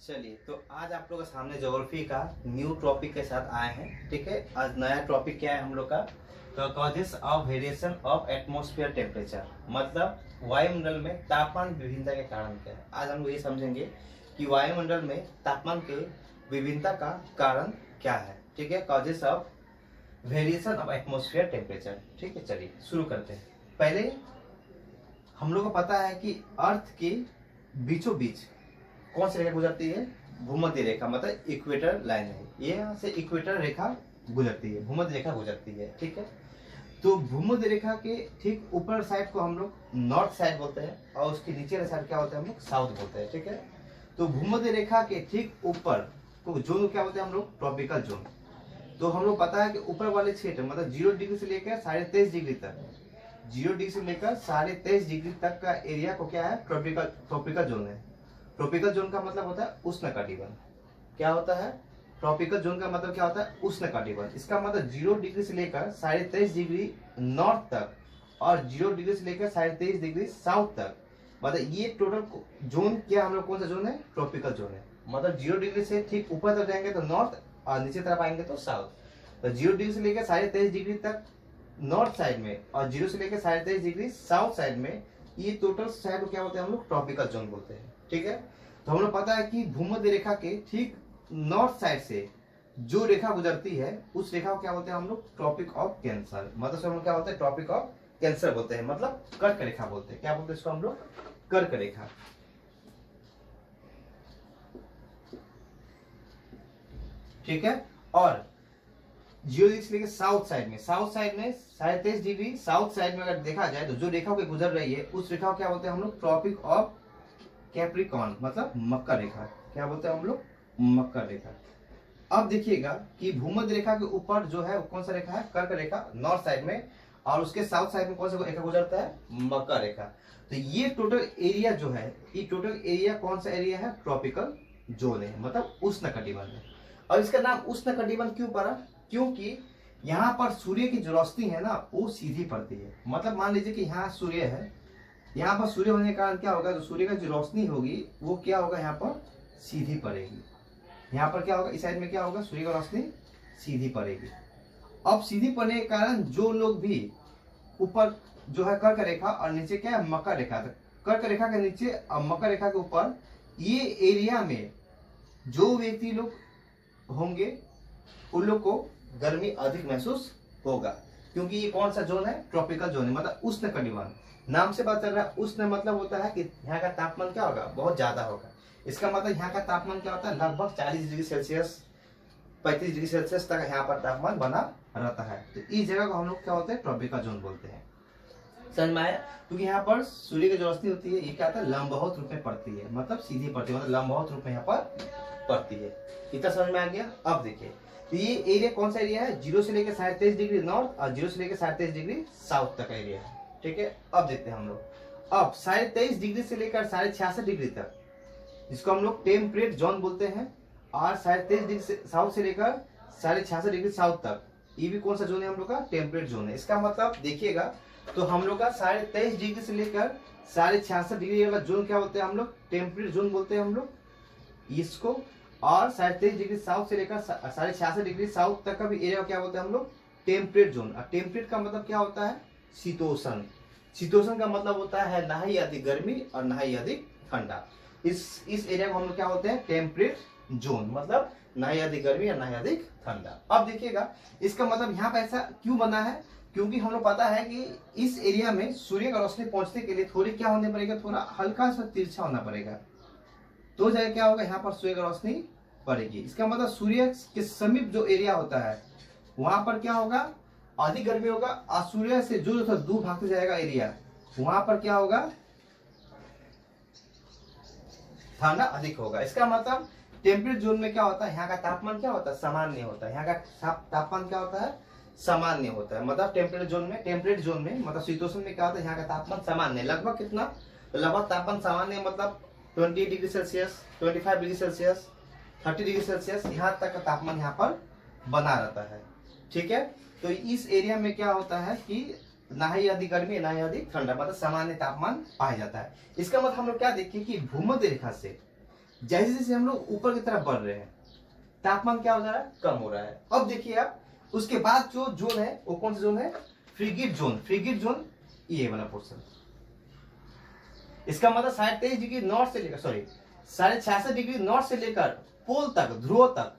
चलिए, तो आज आप लोग के सामने ज्योग्राफी का न्यू टॉपिक के साथ आए हैं। ठीक है, आज नया टॉपिक क्या है हम लोग का? तो causes of variation of atmosphere temperature, मतलब वायुमंडल में तापमान विभिन्नता के कारण क्या है। आज हम लोग ये समझेंगे कि वायुमंडल में तापमान के विभिन्नता का कारण क्या है। ठीक है, causes of variation of atmosphere temperature. ठीक है, चलिए शुरू करते हैं। पहले हम लोग को पता है कि अर्थ के बीचों बीच कौन सी रेखा गुजरती है? भूमध्य रेखा, मतलब इक्वेटर लाइन है। ये यहाँ से इक्वेटर रेखा गुजरती है, भूमध्य रेखा गुजरती है। ठीक है, तो भूमध्य रेखा के ठीक ऊपर साइड को हम लोग नॉर्थ साइड बोलते हैं और उसके नीचे वाले साइड क्या होता है? हम लोग साउथ बोलते हैं। ठीक है, तो भूमध्य रेखा के ठीक ऊपर को जोन क्या बोलते हैं हम लोग? Tropical zone. तो हम लोग पता है कि ऊपर वाले क्षेत्र मतलब 0 डिग्री से लेकर 23.5 डिग्री तक, 0 डिग्री से लेकर 23.5 डिग्री तक का एरिया को क्या है? ट्रॉपिकल जोन है। ट्रॉपिकल जोन का मतलब होता है उष्णकटिबंध। क्या होता है? ट्रॉपिकल जोन का मतलब क्या होता है? उष्णकटिबंध। इसका मतलब 0 डिग्री से लेकर 23.5 डिग्री नॉर्थ तक और 0 डिग्री से लेकर 23.5 डिग्री साउथ तक, मतलब ये टोटल जोन क्या हम लोग कौन सा जोन है? ट्रॉपिकल जोन है। मतलब 0 डिग्री से ठीक ऊपर तक जाएंगे तो नॉर्थ और नीचे तरफ आएंगे तो साउथ। तो 0 डिग्री से लेकर 23.5 डिग्री तक नॉर्थ साइड में और 0 से लेकर 23.5 डिग्री साउथ साइड में, ये टोटल साइड को क्या बोलते हैं हम लोग? ट्रॉपिकल जोन बोलते हैं। ठीक है, तो हम लोग पता है कि भूमध्य रेखा के ठीक नॉर्थ साइड से जो रेखा गुजरती है उस रेखा को क्या बोलते हैं हम लोग? Tropic of Cancer. मतलब हम लोग क्या बोलते हैं? ट्रॉपिक ऑफ कैंसर बोलते हैं, मतलब कर्क रेखा बोलते हैं। क्या बोलते हैं इसको हम लोग? कर्क रेखा। ठीक है, और 0 डिग्री से लेकर साउथ साइड में 23.5 डिग्री साउथ साइड में अगर देखा जाए तो जो रेखा को गुजर रही है उस रेखा को क्या बोलते हैं हम लोग? ट्रॉपिक ऑफ कैप्रिकॉर्न, मतलब मकर रेखा। क्या बोलते हैं हम लोग? मकर रेखा। अब देखिएगा कि भूमध्य रेखा के ऊपर जो है कौन सा रेखा है? कर्क रेखा नॉर्थ साइड में, और उसके साउथ साइड में कौन सा रेखा गुजरता है? मकर रेखा। तो ये टोटल एरिया जो है, ये टोटल एरिया कौन सा एरिया है? ट्रॉपिकल जोन है, मतलब उष्णकटिबंध है। और इसका नाम उष्णकटिबंध क्यों पड़ा? क्योंकि यहाँ पर सूर्य की जो रोशनी है ना वो सीधी पड़ती है। मतलब मान लीजिए कि यहाँ सूर्य है, यहाँ पर सूर्य होने के कारण क्या होगा? जो सूर्य का जो रोशनी होगी वो क्या होगा? यहाँ पर सीधी पड़ेगी। यहाँ पर क्या होगा? इस साइड में क्या होगा? सूर्य का रोशनी सीधी पड़ेगी। अब सीधी पड़ने के कारण जो लोग भी ऊपर जो है कर्क रेखा और नीचे क्या है? मकर रेखा। तो कर्क रेखा के नीचे और मकर रेखा के ऊपर ये एरिया में जो व्यक्ति लोग होंगे उन लोग को गर्मी अधिक महसूस होगा, क्योंकि ये कौन सा जोन है? ट्रॉपिकल जोन है, मतलब उष्णकटिबंध। नाम से पता चल रहा है उष्ण मतलब होता है कि यहाँ का तापमान क्या होगा? बहुत ज्यादा होगा। इसका मतलब यहाँ का तापमान क्या होता है? लगभग 40 डिग्री सेल्सियस 35 डिग्री सेल्सियस तक यहाँ पर तापमान बना रहता है। तो इस जगह को हम लोग क्या बोलते हैं? ट्रॉपिकल जोन बोलते हैं। समझ में आया? क्योंकि यहाँ पर सूर्य की जो रोशनी होती है ये क्या होता है? लंबवत रूप में पड़ती है, मतलब सीधी पड़ती है, मतलब लंबवत रूप में यहाँ पर पड़ती है। इतना समझ में आ गया? अब देखिए, तो ये एरिया कौन सा एरिया है? 0 से लेकर 23.5 डिग्री नॉर्थ और 0 से लेकर 23.5 डिग्री साउथ तक का एरिया है। ठीक है, अब देखते हैं हम लोग। अब 23.5 डिग्री से लेकर 66.5 डिग्री तक, जिसको हम लोग टेम्परेट जोन बोलते हैं, और 23.5 डिग्री से साउथ से लेकर 66.5 डिग्री साउथ तक, ये भी कौन सा जोन है हम लोग का? टेम्परेट जोन है। इसका मतलब देखिएगा तो हम लोग का 23.5 डिग्री से लेकर 66.5 डिग्री वाला जोन क्या बोलते हैं हम लोग? टेम्परेट जोन बोलते हैं हम लोग इसको। और 23.5 डिग्री साउथ से लेकर 66.5 डिग्री साउथ तक का भी एरिया क्या बोलते हैं हम लोग? Temperate zone. और टेम्परेट का मतलब क्या होता है? शीतोष्ण। शीतोष्ण का मतलब होता है ना ही अधिक गर्मी और ना ही अधिक ठंडा। इस एरिया को हम लोग क्या बोलते हैं? टेम्परेट जोन, मतलब ना ही अधिक गर्मी और ना ही अधिक ठंडा। अब देखिएगा इसका मतलब यहाँ पे ऐसा क्यों बना है? क्योंकि हम लोग पता है कि इस एरिया में सूर्य का रोशनी पहुंचने के लिए थोड़ी क्या होने पड़ेगा? थोड़ा हल्का सा तिरछा होना पड़ेगा, तो जगह क्या होगा? यहाँ पर सूर्य का रोशनी पड़ेगी। इसका मतलब सूर्य के समीप जो एरिया होता है वहां पर क्या होगा? अधिक गर्मी होगा, और सूर्य से जो दूर भागते जाएगा एरिया वहां पर क्या होगा? ठंडा अधिक होगा। इसका मतलब टेम्परेट जोन में क्या होता है? यहाँ का तापमान क्या होता है? सामान्य होता है। यहाँ का तापमान क्या होता है? सामान्य होता है। मतलब टेम्परेट जोन में मतलब शीतोष्ण में क्या होता है? यहाँ का तापमान सामान्य, लगभग कितना? लगभग तापमान सामान्य मतलब 20 degree Celsius, 25 degree Celsius, 30 degree Celsius, यहाँ तक का तापमान यहाँ पर बना रहता है। ठीक है, तो इस एरिया में क्या होता है कि ना ही अधिक गर्मी ना ही अधिक ठंडा, मतलब सामान्य तापमान पाया जाता है। इसका मतलब हम लोग क्या देखिए कि जैसे जैसे हम लोग ऊपर की तरफ बढ़ रहे हैं तापमान क्या हो जा रहा है, कम हो रहा है। अब देखिए आप, उसके बाद जो जोन है वो कौन सा जोन है, फ्रिगिड जोन। फ्रिगिड जोन ये वाला पोर्शन, इसका मतलब 23.5 डिग्री नॉर्थ से लेकर, सॉरी 66.5 डिग्री नॉर्थ से लेकर पोल तक, ध्रुव तक,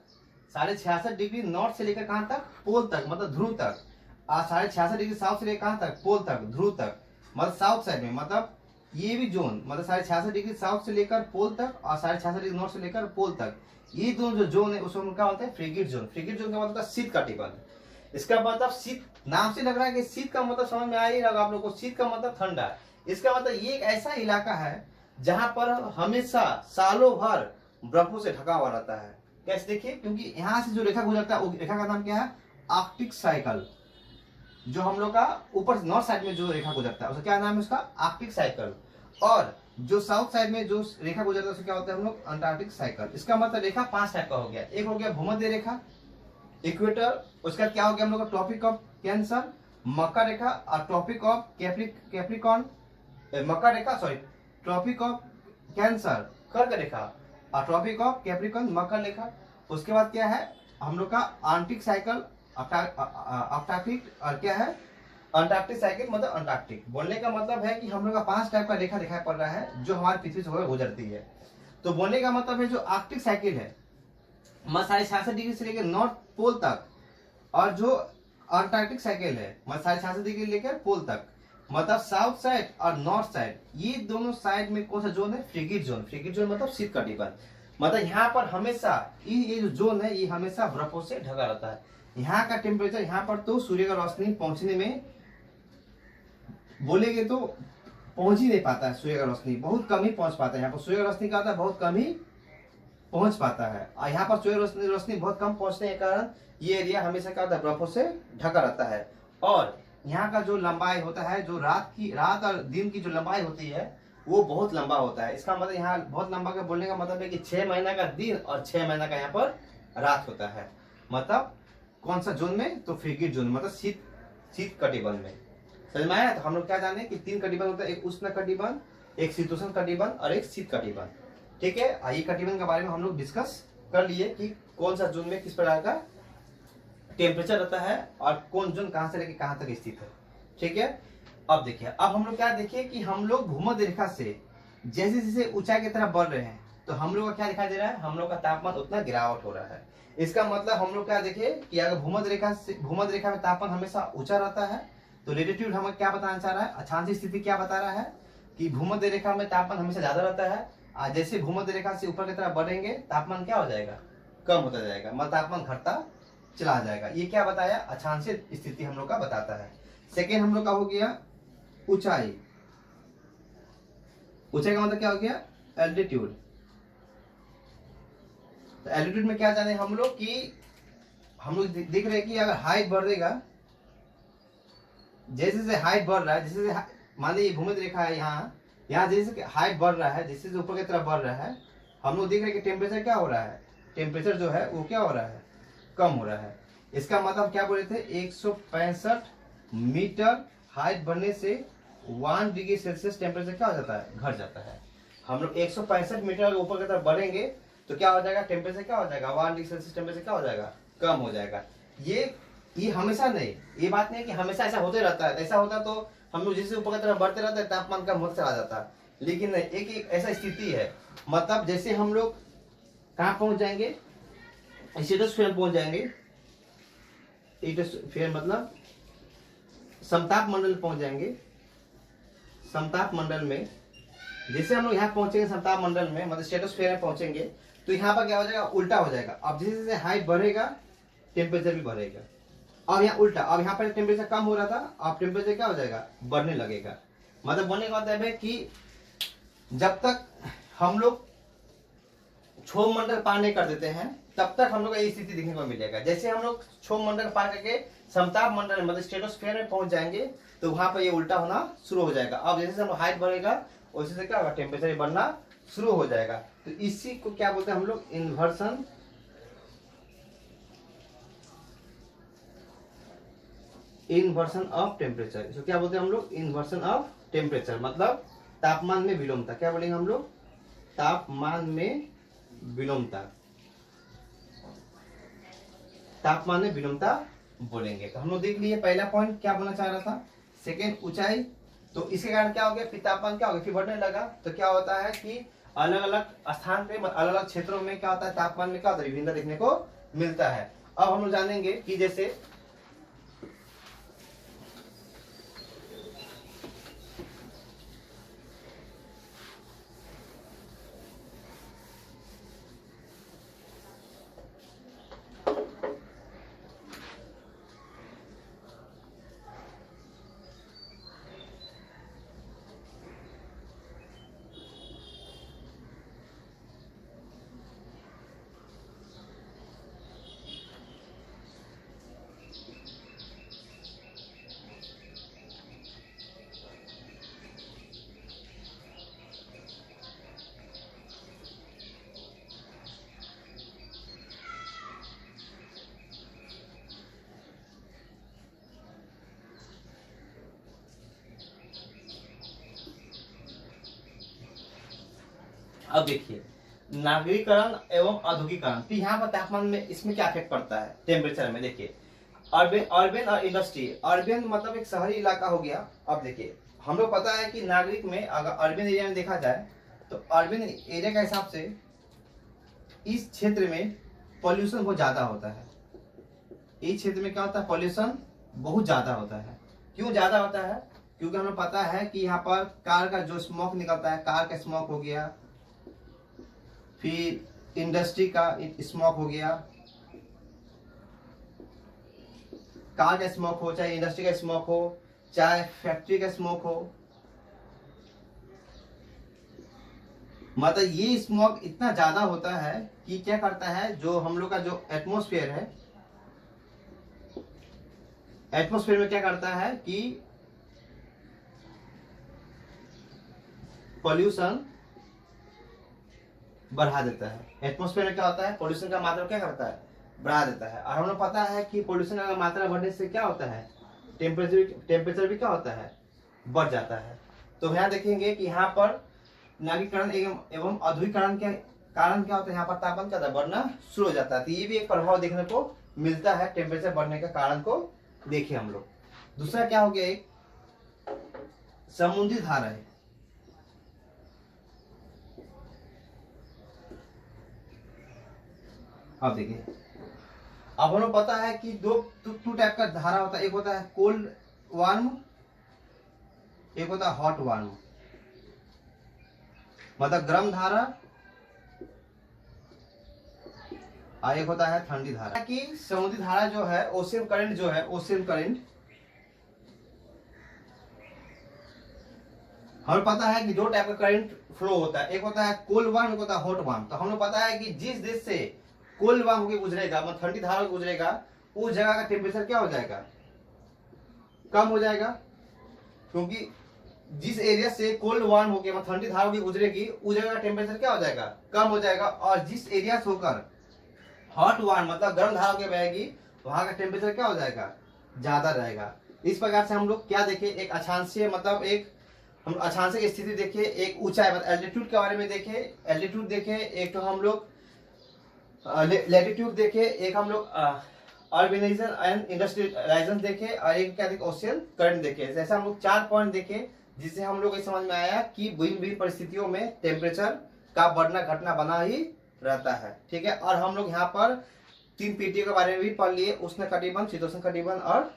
66.5 डिग्री नॉर्थ से लेकर कहां तक, पोल तक, मतलब ध्रुव तक, और 66.5 डिग्री साउथ से लेकर कहां तक, पोल तक, ध्रुव तक, मतलब साउथ साइड में, मतलब ये भी जोन, मतलब 66.5 डिग्री साउथ से लेकर पोल तक और 66.5 डिग्री नॉर्थ से लेकर पोल तक, ये दोनों जो जोन है उसमें क्या होता है, फ्रिगिड जोन। फ्रिगिड जोन का मतलब शीत कटिबंध। इसका मतलब शीत, नाम से लग रहा है कि शीत का मतलब समझ में आ ही रहा आप लोग को, शीत का मतलब ठंडा। इसका मतलब ये एक ऐसा इलाका है जहां पर हमेशा सालों भर बर्फों से ढका हुआ रहता है। कैसे देखिए, क्योंकि यहाँ से जो रेखा गुजरता है वो रेखा का नाम क्या है, आर्कटिक साइकिल। जो हम लोग का ऊपर नॉर्थ साइड में जो रेखा गुजरता है उसका क्या नाम है, उसका आर्कटिक साइकिल। और जो साउथ साइड में जो रेखा गुजरता है उसका क्या होता है हम लोग, अंटार्कटिक साइकिल। इसका मतलब रेखा 5 टाइप का हो गया। एक हो गया भूमध्य रेखा, इक्वेटर, उसका क्या हो गया हम लोग का ट्रॉपिक ऑफ कैंसर, मकर रेखा, और ट्रॉपिक ऑफ कैप्रिकॉर्न, मकर रेखा, सॉरी ट्रॉपिक ऑफ कैंसर कर्क रेखा, और ट्रॉपिक ऑफ कैप्रिकॉर्न मकर रेखा। उसके बाद क्या है हम लोग का आर्कटिक साइकिल, अंटार्कटिक, और क्या है अंटार्कटिक साइकिल, मतलब अंटार्कटिक। बोलने का मतलब है कि हम लोग का 5 टाइप का रेखा दिखाई पड़ रहा है जो हमारी पृथ्वी से होकर गुजरती है। तो बोलने का मतलब है जो आर्कटिक साइकिल है, 66.5 डिग्री से लेकर नॉर्थ पोल तक, और जो अंटार्कटिक साइकिल है 66.5 डिग्री लेकर पोल तक, मतलब साउथ साइड और नॉर्थ साइड, ये दोनों साइड में कौन सा जोन है, फ्रिगिड जोन। फ्रिगिड जोन मतलब शीत कटिबंध। मतलब यहाँ पर हमेशा ये जो जोन है ये हमेशा बर्फों से ढका रहता है। यहाँ का टेम्परेचर, यहाँ पर तो सूर्य का रोशनी पहुंचने में बोलेंगे तो पहुंच ही नहीं पाता है। सूर्य का रोशनी बहुत कम ही पहुंच पाता है। यहाँ पर सूर्य का रोशनी का आता है बहुत कम ही पहुंच पाता है, और यहाँ पर सूर्य रोशनी बहुत कम पहुंचने के कारण ये एरिया हमेशा क्या होता है, बर्फों से ढका रहता है। और यहाँ का जो लंबाई होता है, जो रात और दिन की जो लंबाई होती है वो बहुत लंबा होता है। इसका मतलब यहाँ बहुत लंबा का बोलने का मतलब है कि 6 महीना का दिन और 6 महीना का यहाँ पर रात होता है। मतलब कौन सा जोन में, तो फ्रिगिड जोन, मतलब शीत कटिबंध में। समझ में आया। तो हम लोग क्या जाने कि 3 कटिबंध होता है, एक उष्ण कटिबंध, एक शीतोष्ण कटिबंध और एक शीत कटिबंध। ठीक है, आइए कटिबंध के बारे में हम लोग डिस्कस कर लिए कि कौन सा जोन में किस प्रकार का टेम्परेचर रहता है और कौन जोन कहां से लेकर कहां तक स्थित है। ठीक है, अब देखिए, अब हम लोग क्या देखिए कि हम लोग भूमध्य रेखा से जैसे जैसे ऊंचाई की तरफ बढ़ रहे हैं तो हम लोग का क्या दिखाई दे रहा है, हम लोग का तापमान उतना गिरावट हो रहा है। इसका मतलब हम लोग क्या देखे कि अगर भूमध्य रेखा में तापमान हमेशा ऊंचा रहता है तो लेटीट्यूड हमें क्या बताना चाह रहा है, अक्षांशीय स्थिति क्या बता रहा है कि भूमध्य रेखा में तापमान हमेशा ज्यादा रहता है, और जैसे भूमध्य रेखा से ऊपर की तरफ बढ़ेंगे तापमान क्या हो जाएगा, कम होता जाएगा, मतलब तापमान घटता चला जाएगा। ये क्या बताया, अक्षांशीय स्थिति हम लोग का बताता है। सेकेंड हम लोग का हो गया ऊंचाई। ऊंचाई का मतलब क्या हो गया, एल्टीट्यूड। तो एल्टीट्यूड में क्या जाने हम लोग कि हम लोग देख रहे हैं कि अगर हाइट बढ़ेगा, जैसे जैसे हाइट बढ़ रहा है, जैसे मान लीजिए भूमध्य रेखा है यहाँ जैसे हाइट बढ़ रहा है, जैसे ऊपर की तरफ बढ़ रहा है, हम लोग देख रहे हैं कि टेम्परेचर क्या हो रहा है, टेम्परेचर जो है वो क्या हो रहा है, कम हो रहा है। इसका मतलब क्या बोले थे, 165 मीटर हाइट बढ़ने से 1 डिग्री सेल्सियस टेम्परेचर क्या हो जाता है, घट जाता है। हम लोग 165 मीटर ऊपर की तरफ बढ़ेंगे तो क्या हो जाएगा, टेम्परेचर क्या हो जाएगा, 1 डिग्री सेल्सियस टेम्परेचर क्या हो जाएगा, कम हो जाएगा। ये हमेशा नहीं, ये बात नहीं कि हमेशा ऐसा होते रहता है। ऐसा होता तो हम लोग जैसे ऊपर की तरफ बढ़ते रहते हैं तापमान कम होता चला जाता है, लेकिन नहीं, एक ऐसा स्थिति है। मतलब जैसे हम लोग कहाँ पहुंच जाएंगे, स्ट्रेटोस्फीयर पहुंच जाएंगे, स्ट्रेटोस्फीयर मतलब समताप मंडल पहुंच जाएंगे। समताप मंडल में जैसे हम लोग यहाँ पहुंचेंगे समताप मंडल में, मतलब स्ट्रेटोस्फीयर में पहुंचेंगे तो यहाँ पर क्या हो जाएगा, उल्टा हो जाएगा। अब जैसे जैसे हाइट बढ़ेगा टेम्परेचर भी बढ़ेगा। अब यहाँ उल्टा, अब यहाँ पर टेम्परेचर कम हो रहा था, अब टेम्परेचर क्या हो जाएगा, बढ़ने लगेगा। मतलब बोलने का मतलब है कि जब तक हम लोग क्षोभ मंडल पार नहीं कर देते हैं तब तक हम लोग को ये स्थिति देखने को मिलेगा। जैसे हम लोग क्षोभ मंडल पार करके समताप मंडल मतलब स्ट्रेटोस्फीयर में पहुंच जाएंगे तो वहां पर ये उल्टा होना शुरू हो जाएगा। अब जैसे हम हाइट बढ़ेगा वैसे से क्या होगा, टेम्परेचर बढ़ना शुरू हो जाएगा। तो इसी को क्या बोलते हैं हम लोग, इन्वर्सन ऑफ टेम्परेचर। इसको क्या बोलते हैं हम लोग, इन्वर्सन ऑफ टेम्परेचर, मतलब तापमान में विलोमता। क्या बोलेंगे हम लोग, तापमान में विलोमता, तापमान में विलोमता बोलेंगे। तो हम लोग देख लिए पहला पॉइंट क्या बोलना चाह रहा था, सेकेंड ऊंचाई। तो इसके कारण क्या हो गया, फिर तापमान क्या हो गया, फिर बढ़ने लगा। तो क्या होता है कि अलग अलग स्थान पे अलग अलग क्षेत्रों में क्या होता है, तापमान में क्या होता है, विभिन्नता देखने को मिलता है। अब हम लोग जानेंगे कि जैसे अब देखिए नागरीकरण एवं औद्योगिकरण, तो यहाँ पर तापमान में इसमें क्या इफेक्ट पड़ता है टेम्परेचर में। देखिए अर्बन अर्बन और इंडस्ट्री, अर्बन मतलब एक शहरी इलाका हो गया। अब देखिए हम लोग पता है कि नागरिक में अगर अर्बन एरिया में देखा जाए तो अर्बन एरिया के हिसाब से इस क्षेत्र में पॉल्यूशन बहुत ज्यादा होता है। इस क्षेत्र में क्या होता है, पॉल्यूशन बहुत ज्यादा होता है। क्यों ज्यादा होता है, क्योंकि हमें पता है कि यहाँ पर कार का जो स्मोक निकलता है, कार का स्मोक हो गया, फिर इंडस्ट्री का स्मोक हो गया, कार का स्मोक हो, चाहे इंडस्ट्री का स्मोक हो, चाहे फैक्ट्री का स्मोक हो, मतलब ये स्मोक इतना ज्यादा होता है कि क्या करता है, जो हम लोग का जो एटमॉस्फेयर है, एटमॉस्फेयर में क्या करता है कि पॉल्यूशन बढ़ा देता है। एटमॉस्फेयर में क्या होता है, पॉल्यूशन का मात्रा क्या करता है, बढ़ा देता है। और हमें पता है कि पॉल्यूशन का मात्रा बढ़ने से क्या होता है, टेम्परेचर भी क्या होता है, बढ़ जाता है। तो यहाँ देखेंगे कि यहाँ पर नागरीकरण एवं औद्योगिकरण के कारण क्या होता है, यहाँ पर तापमान क्या बढ़ना शुरू हो जाता है। तो ये भी एक प्रभाव देखने को मिलता है टेम्परेचर बढ़ने का कारण को। देखिए हम लोग दूसरा क्या हो गया, एक समुद्री धाराएं। अब देखिए अब हमें पता है कि टू टाइप का धारा होता है, एक होता है कोल्ड वार्म, एक होता है हॉट वार्म, मतलब गर्म धारा, और एक होता है ठंडी धारा। कि समुद्री धारा जो है, ओशियन करंट जो है, ओशियन करंट हमें पता है कि दो टाइप का करंट फ्लो होता है, एक होता है कोल्ड वार्म, एक होता है हॉट वार्म। तो हमें पता है कि जिस देश से कोल्ड वार्म होकर गुजरेगा, मतलब ठंडी धारा होकर गुजरेगा, उस जगह का टेम्परेचर क्या हो जाएगा, कम हो जाएगा। क्योंकि जिस एरिया से कोल्ड वार्म होकर मतलब ठंडी धारा होकर गुजरेगी, उस जगह का टेम्परेचर क्या हो जाएगा, कम हो जाएगा। और जिस एरिया से होकर हॉट वार्म मतलब गर्म धारा होकर बहेगी, वहां का टेम्परेचर क्या हो जाएगा, ज्यादा रहेगा। इस प्रकार से हम लोग क्या देखे, एक अक्षांशीय मतलब एक हम अक्षांश की स्थिति देखे, एक ऊंचाई मतलब एल्टीट्यूड के बारे में देखे, एल्टीट्यूड देखे, एक तो हम लोग लैटिट्यूड देखे, एक हम लोग अर्बनाइजेशन एंड इंडस्ट्रियलाइजेशन देखे, और एक क्या देखे, ओशियन करंट देखे। जैसे हम लोग 4 पॉइंट देखे, जिससे हम लोग ये समझ में आया कि भिन्न भिन्न परिस्थितियों में टेम्परेचर का बढ़ना घटना बना ही रहता है। ठीक है, और हम लोग यहाँ पर 3 पीटीओ के बारे में भी पढ़ लिए, उष्ण कटिबंध, शीतोष्ण कटिबंध और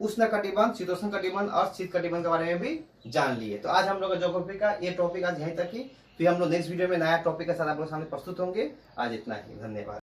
उष्ण कटिबंध, शीतोष्ण कटिबंध और शीत कटिबंध के बारे में भी जान लिए। तो आज हम लोग का ज्योग्राफी का ये टॉपिक आज यहीं तक ही, फिर हम लोग नेक्स्ट वीडियो में नया टॉपिक के साथ आप लोग सामने प्रस्तुत होंगे। आज इतना ही, धन्यवाद।